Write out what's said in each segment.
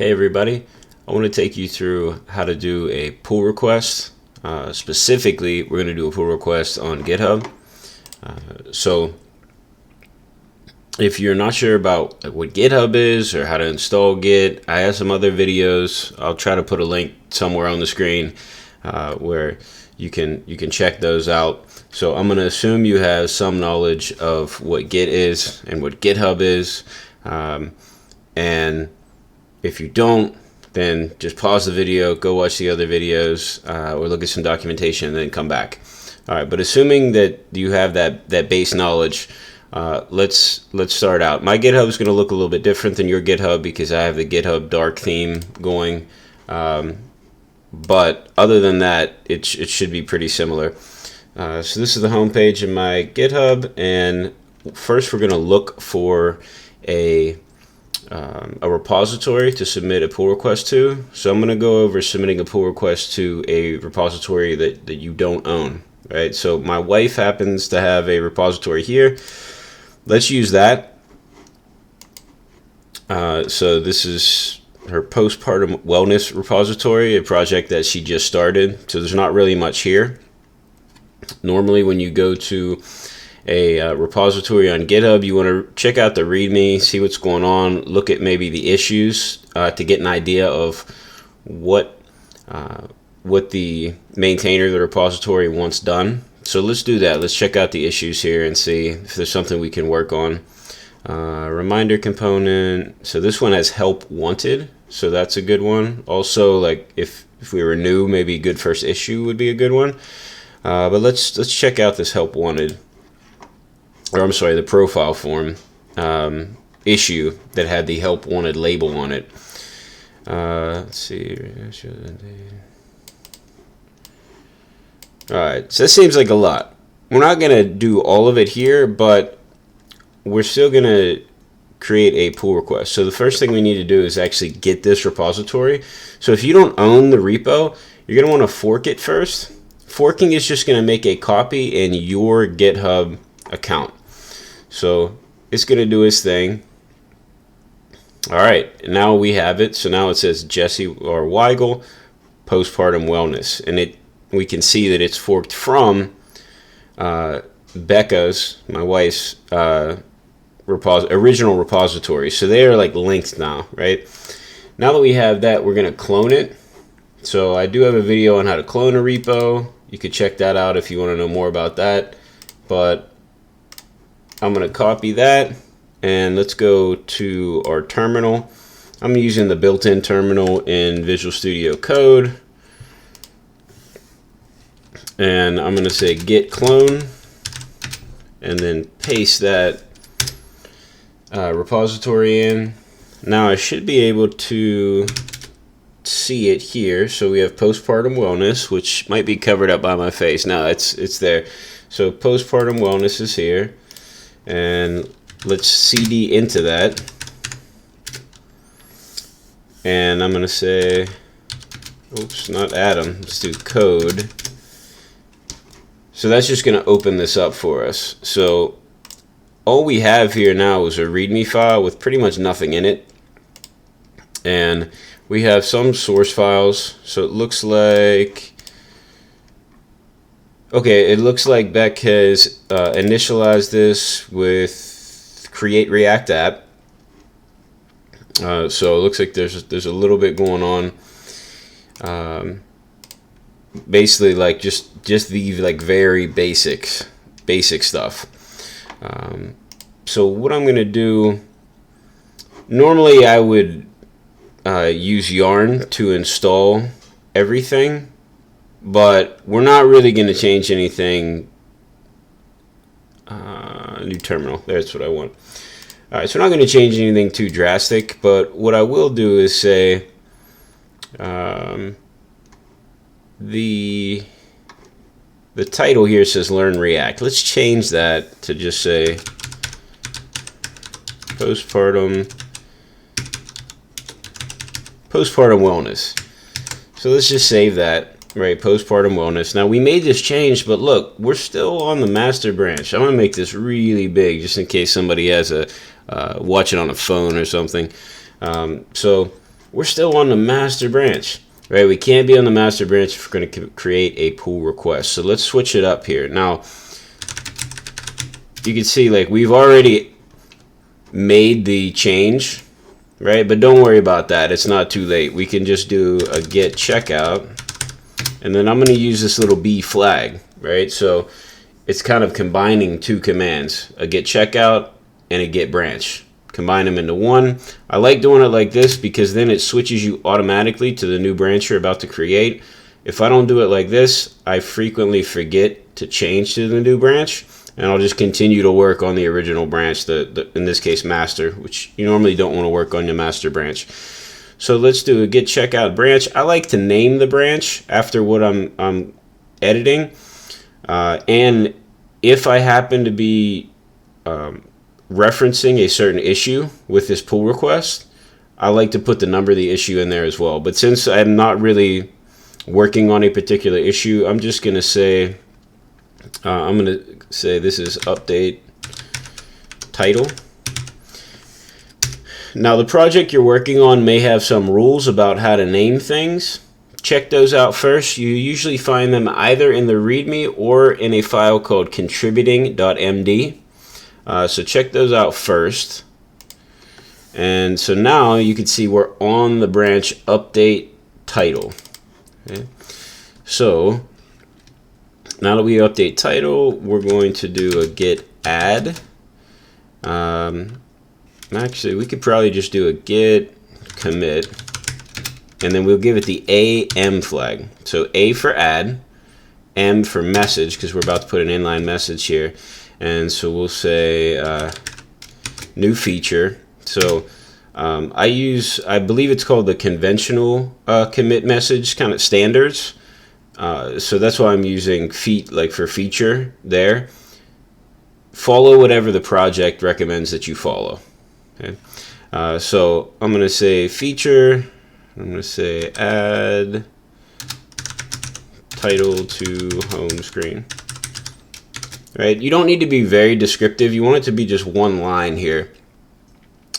Hey everybody, I want to take you through how to do a pull request. Specifically, we're going to do a pull request on GitHub. So if you're not sure about what GitHub is or how to install Git, I have some other videos. I'll try to put a link somewhere on the screen where you can check those out. So I'm going to assume you have some knowledge of what Git is and what GitHub is, and if you don't, then just pause the video, go watch the other videos, or look at some documentation and then come back. All right, but assuming that you have that base knowledge, let's start out. My GitHub is going to look a little bit different than your GitHub because I have the GitHub dark theme going. But other than that, it should be pretty similar. So this is the home page in my GitHub, and first we're going to look for a repository to submit a pull request to. So I'm going to go over submitting a pull request to a repository that you don't own, right? So my wife happens to have a repository here. Let's use that. So this is her postpartum wellness repository, a project that she just started. So there's not really much here. Normally when you go to a repository on GitHub, you want to check out the README, see what's going on, look at maybe the issues to get an idea of what the maintainer of the repository wants done. So let's do that. Let's check out the issues here and see if there's something we can work on. Reminder component. So this one has help wanted, so that's a good one. Also, like if we were new, maybe good first issue would be a good one. But let's check out this help wanted. Or I'm sorry, the profile form issue that had the help wanted label on it. Let's see. Alright, so that seems like a lot. We're not going to do all of it here, but we're still going to create a pull request. So the first thing we need to do is actually get this repository. So if you don't own the repo, you're going to want to fork it first. Forking is just going to make a copy in your GitHub account. So it's going to do its thing. All right, now we have it. So now it says Jesse or Weigel postpartum wellness, and we can see that it's forked from Becca's, my wife's original repository. So they are like linked now, right? Now that we have that, we're going to clone it. So I do have a video on how to clone a repo. You could check that out if you want to know more about that. But I'm going to copy that, and let's go to our terminal. I'm using the built-in terminal in Visual Studio Code. And I'm going to say git clone, and then paste that repository in. Now I should be able to see it here. So we have postpartum wellness, which might be covered up by my face. No, it's there. So postpartum wellness is here. And let's cd into that, and I'm going to say, oops, not Adam, let's do code. So that's just going to open this up for us. So all we have here now is a README file with pretty much nothing in it, and we have some source files. So it looks like, okay, it looks like Beck has initialized this with create React app. So it looks like there's a little bit going on. Basically, like just the like very basic stuff. So what I'm gonna do? Normally, I would use Yarn to install everything. But we're not really going to change anything. New terminal. That's what I want. All right, so we're not going to change anything too drastic. But what I will do is say the title here says Learn React. Let's change that to just say postpartum wellness. So let's just save that. Right, postpartum wellness. Now we made this change, but look, we're still on the master branch. I'm gonna make this really big just in case somebody has a watch it on a phone or something. So we're still on the master branch, right? We can't be on the master branch if we're going to create a pull request. So let's switch it up here. Now, you can see like we've already made the change, right? But don't worry about that. It's not too late. We can just do a get checkout, and then I'm going to use this little B flag, right? So it's kind of combining two commands, a get checkout and a get branch. Combine them into one. I like doing it like this because then it switches you automatically to the new branch you're about to create. If I don't do it like this, I frequently forget to change to the new branch, and I'll just continue to work on the original branch, in this case master, which you normally don't want to work on your master branch. So let's do a get checkout branch. I like to name the branch after what I'm editing, and if I happen to be referencing a certain issue with this pull request, I like to put the number of the issue in there as well. But since I'm not really working on a particular issue, I'm just going to say, this is update title. Now, the project you're working on may have some rules about how to name things. Check those out first. You usually find them either in the README or in a file called contributing.md. So check those out first. And so now you can see we're on the branch update title. Okay. So now that we update title, we're going to do a get add. Actually, we could probably just do a get commit, and then we'll give it the AM flag. So A for add, M for message, because we're about to put an inline message here. And so we'll say new feature. So I believe it's called the conventional commit message, kind of standards. So that's why I'm using for feature there. Follow whatever the project recommends that you follow. Okay. So I'm going to say feature. I'm going to say add title to home screen. Right? You don't need to be very descriptive. You want it to be just one line here.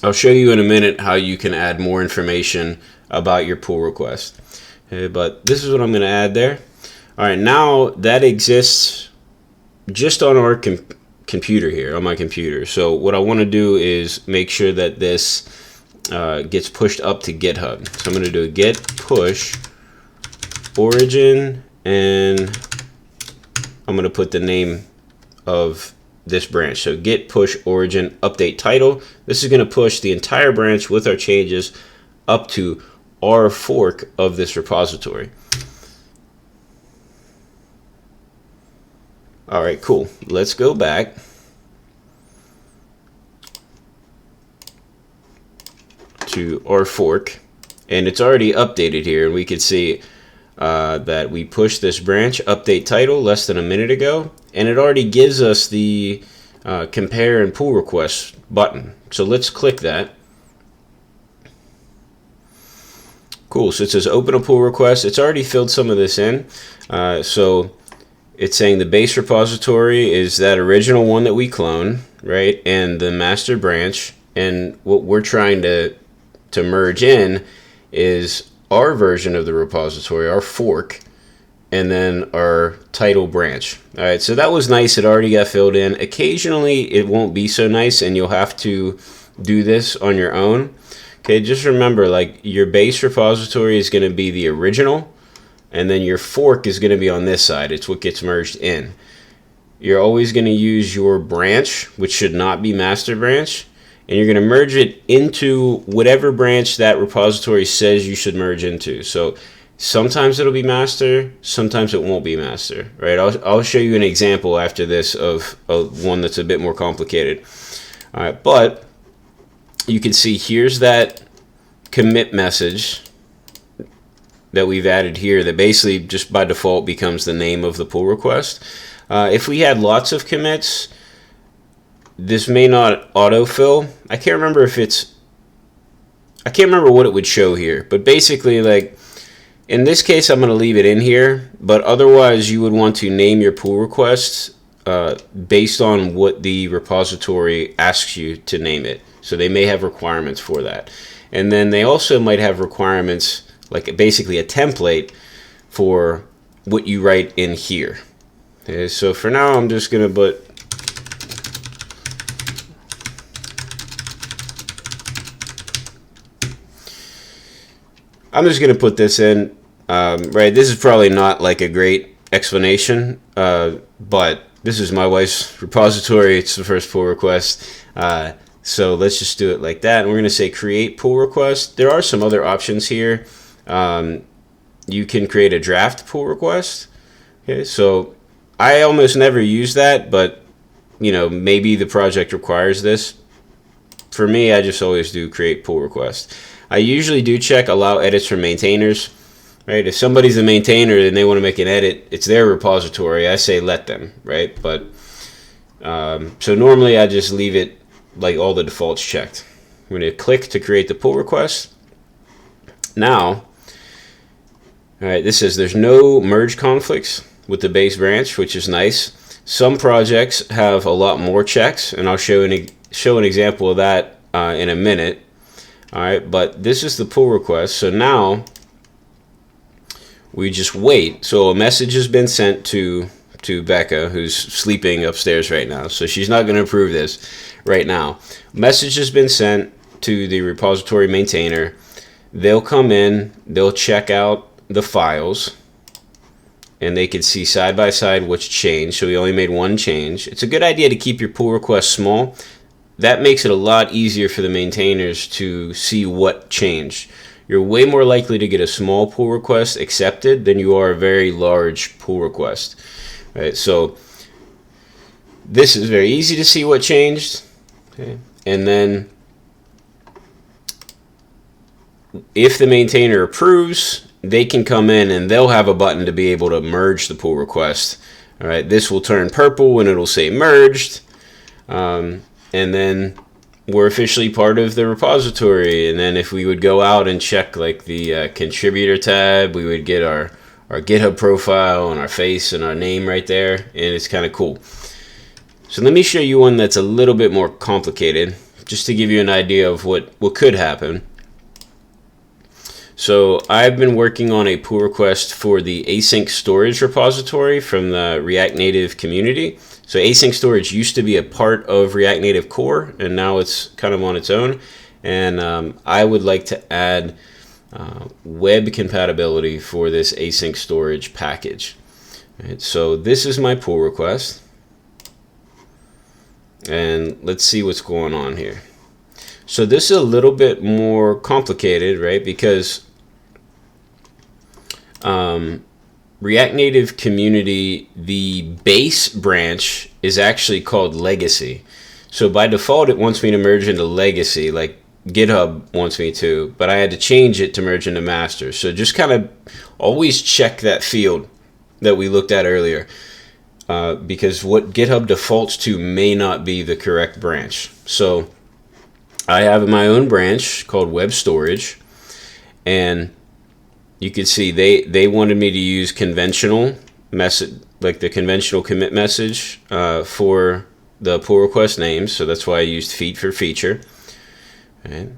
I'll show you in a minute how you can add more information about your pull request. Okay, but this is what I'm going to add there. All right, now that exists just on our computer here, on my computer. So what I want to do is make sure that this gets pushed up to GitHub. So I'm going to do a get push origin, and I'm going to put the name of this branch. So get push origin update title. This is going to push the entire branch with our changes up to our fork of this repository. All right, cool. Let's go back to our fork, and it's already updated here, and we can see that we pushed this branch update title less than a minute ago, and it already gives us the compare and pull request button. So let's click that. Cool. So it says open a pull request. It's already filled some of this in. So it's saying the base repository is that original one that we clone, right? And the master branch, and what we're trying to merge in is our version of the repository, our fork, and then our title branch. All right, so that was nice. It already got filled in. Occasionally, it won't be so nice, and you'll have to do this on your own. Okay, just remember, like, your base repository is going to be the original, and then your fork is going to be on this side. It's what gets merged in. You're always going to use your branch, which should not be master branch, and you're going to merge it into whatever branch that repository says you should merge into. So sometimes it'll be master, sometimes it won't be master, right? I'll show you an example after this of one that's a bit more complicated. All right, but you can see here's that commit message that we've added here that basically just by default becomes the name of the pull request. If we had lots of commits, this may not autofill. I can't remember what it would show here, but basically, like, in this case, I'm going to leave it in here, but otherwise you would want to name your pull requests based on what the repository asks you to name it. So they may have requirements for that. And then they also might have requirements, like basically a template for what you write in here. Okay, so for now, I'm just going to put this in. Right, this is probably not like a great explanation, but this is my wife's repository. It's the first pull request. So let's just do it like that. And we're going to say create pull request. There are some other options here. You can create a draft pull request. Okay, so I almost never use that, but maybe the project requires this. For me, I just always do create pull request. I usually do check allow edits from maintainers. Right? If somebody's a maintainer and they want to make an edit, it's their repository. I say let them, right? But so normally I just leave it like all the defaults checked. I'm going to click to create the pull request. Now, all right, this says there's no merge conflicts with the base branch, which is nice. Some projects have a lot more checks, and I'll show an example of that in a minute. All right, but this is the pull request. So now we just wait. So a message has been sent to Becca, who's sleeping upstairs right now. So she's not going to approve this right now. Message has been sent to the repository maintainer. They'll come in, they'll check out the files, and they can see side by side what's changed. So we only made one change. It's a good idea to keep your pull requests small. That makes it a lot easier for the maintainers to see what changed. You're way more likely to get a small pull request accepted than you are a very large pull request. Right? So this is very easy to see what changed. Okay? And then if the maintainer approves, they can come in and they'll have a button to be able to merge the pull request. All right, this will turn purple and it'll say merged. And then we're officially part of the repository. And then if we would go out and check like the contributor tab, we would get our GitHub profile and our face and our name right there, and it's kind of cool. So let me show you one that's a little bit more complicated, just to give you an idea of what could happen. So I've been working on a pull request for the async storage repository from the React Native community. So async storage used to be a part of React Native core, and now it's kind of on its own. And I would like to add web compatibility for this async storage package. Right, so this is my pull request. And let's see what's going on here. So this is a little bit more complicated, right? Because React Native community, the base branch is actually called legacy. So by default, it wants me to merge into legacy, like GitHub wants me to, but I had to change it to merge into master. So just kind of always check that field that we looked at earlier, because what GitHub defaults to may not be the correct branch. So I have my own branch called web storage, and you can see they wanted me to use conventional message, like the conventional commit message for the pull request names. So that's why I used feat for feature. Right.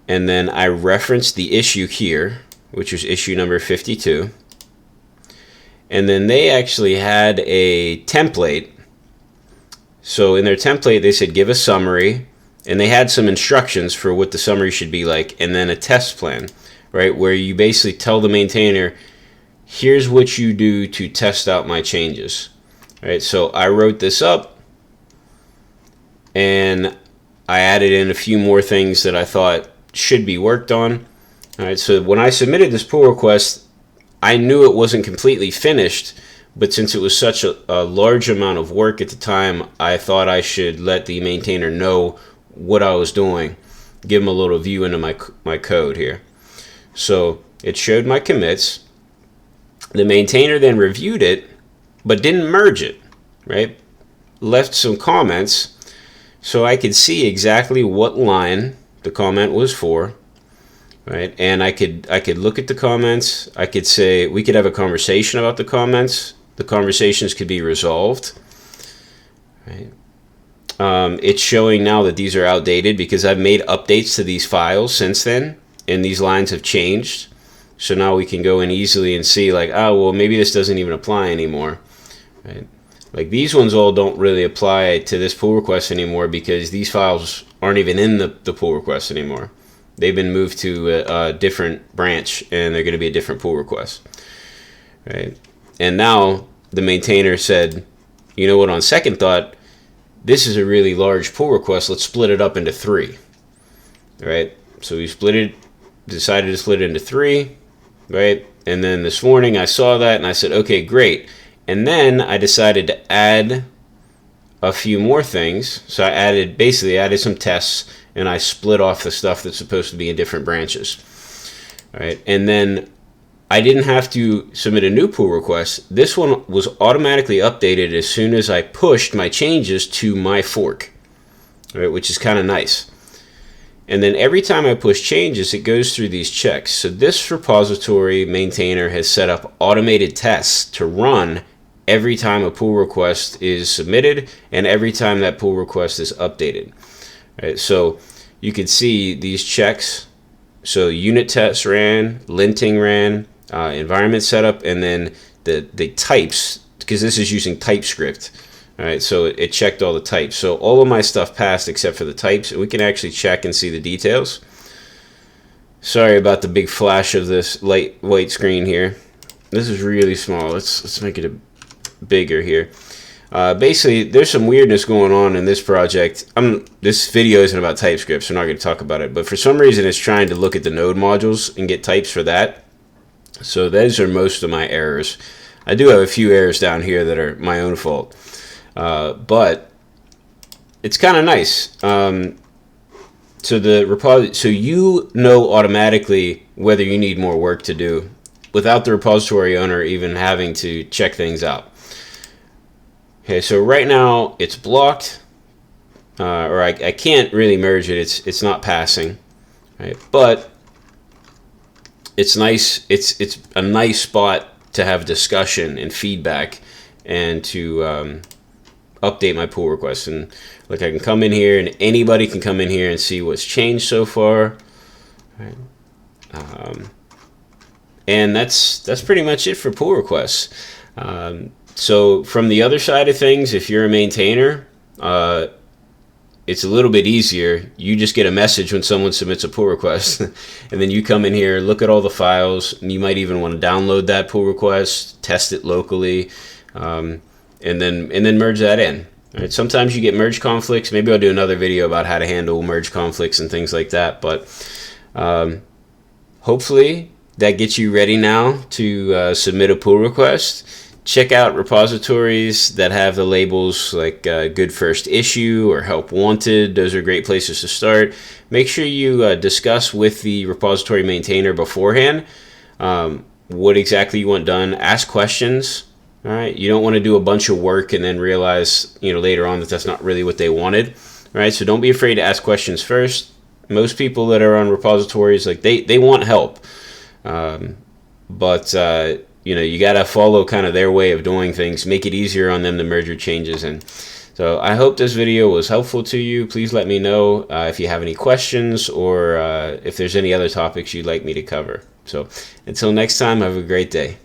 And then I referenced the issue here, which was issue number 52. And then they actually had a template. So in their template, they said give a summary, and they had some instructions for what the summary should be like, and then a test plan, right, where you basically tell the maintainer, here's what you do to test out my changes. Right. So I wrote this up, and I added in a few more things that I thought should be worked on. All right, so when I submitted this pull request, I knew it wasn't completely finished, but since it was such a large amount of work at the time, I thought I should let the maintainer know what I was doing, give them a little view into my code here. So it showed my commits. The maintainer then reviewed it, but didn't merge it, right? Left some comments, so I could see exactly what line the comment was for, right? And I could look at the comments. I could say we could have a conversation about the comments. The conversations could be resolved, right? it's showing now that these are outdated because I've made updates to these files since then, and these lines have changed. So now we can go in easily and see like, oh, well, maybe this doesn't even apply anymore. Right? Like these ones all don't really apply to this pull request anymore because these files aren't even in the pull request anymore. They've been moved to a different branch, and they're going to be a different pull request. Right? And now the maintainer said, you know what, on second thought, this is a really large pull request. Let's split it up into 3. Right? So we decided to split it into 3. Right? And then this morning I saw that and I said, okay, great. And then I decided to add a few more things. So I basically added some tests, and I split off the stuff that's supposed to be in different branches. All right? And then I didn't have to submit a new pull request. This one was automatically updated as soon as I pushed my changes to my fork, right, which is kind of nice. And then every time I push changes, it goes through these checks. So this repository maintainer has set up automated tests to run every time a pull request is submitted and every time that pull request is updated. Right, so you can see these checks. So unit tests ran, linting ran, environment setup, and then the types, because this is using TypeScript. All right, so it checked all the types. So all of my stuff passed except for the types, and we can actually check and see the details. Sorry about the big flash of this light white screen here. This is really small. Let's make it bigger here. Basically, there's some weirdness going on in this project. This video isn't about TypeScript, so I'm not going to talk about it. But for some reason, it's trying to look at the node modules and get types for that. So those are most of my errors. I do have a few errors down here that are my own fault. But it's kind of nice. So you know automatically whether you need more work to do without the repository owner even having to check things out. Okay, so right now it's blocked, or I can't really merge it. It's not passing, right? But it's nice. It's a nice spot to have discussion and feedback, and to update my pull requests. And look, I can come in here, and anybody can come in here and see what's changed so far. Right. And that's pretty much it for pull requests. So from the other side of things, if you're a maintainer, it's a little bit easier. You just get a message when someone submits a pull request, and then you come in here, look at all the files, and you might even want to download that pull request, test it locally, and then merge that in. All right, sometimes you get merge conflicts. Maybe I'll do another video about how to handle merge conflicts and things like that. But hopefully that gets you ready now to submit a pull request. Check out repositories that have the labels like good first issue or help wanted. Those are great places to start. Make sure you discuss with the repository maintainer beforehand what exactly you want done. Ask questions. All right, you don't want to do a bunch of work and then realize, later on that that's not really what they wanted. All right, so don't be afraid to ask questions first. Most people that are on repositories, like they want help, but you got to follow kind of their way of doing things. Make it easier on them to merge your changes in. So I hope this video was helpful to you. Please let me know if you have any questions or if there's any other topics you'd like me to cover. So until next time, have a great day.